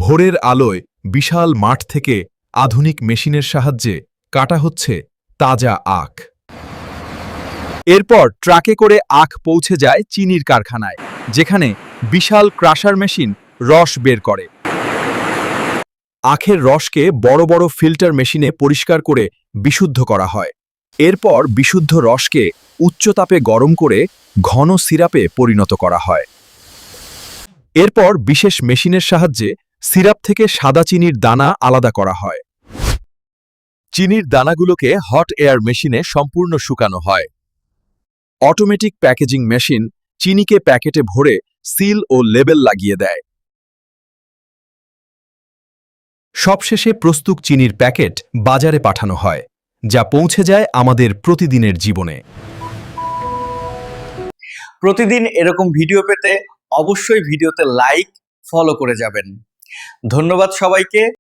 ভোরের আলোয় বিশাল মাঠ থেকে আধুনিক মেশিনের সাহায্যে কাটা হচ্ছে তাজা আখ। এরপর ট্রাকে করে আখ পৌঁছে যায় চিনির কারখানায়, যেখানে বিশাল ক্রাশার মেশিন রস বের করে। আখের রসকে বড় বড় ফিল্টার মেশিনে পরিষ্কার করে বিশুদ্ধ করা হয়। এরপর বিশুদ্ধ রসকে উচ্চ তাপে গরম করে ঘন সিরাপে পরিণত করা হয়। এরপর বিশেষ মেশিনের সাহায্যে সিরাপ থেকে সাদা চিনির দানা আলাদা করা হয়। চিনির দানাগুলোকে হট এয়ার মেশিনে সম্পূর্ণ শুকানো হয়। অটোমেটিক প্যাকেজিং মেশিন চিনিকে প্যাকেটে ভরে সিল ও লেবেল লাগিয়ে দেয়। সবশেষে প্রস্তুত চিনির প্যাকেট বাজারে পাঠানো হয়, যা পৌঁছে যায় আমাদের প্রতিদিনের জীবনে। প্রতিদিন এরকম ভিডিও পেতে অবশ্যই ভিডিওতে লাইক, ফলো করে যাবেন। ধন্যবাদ সবাইকে।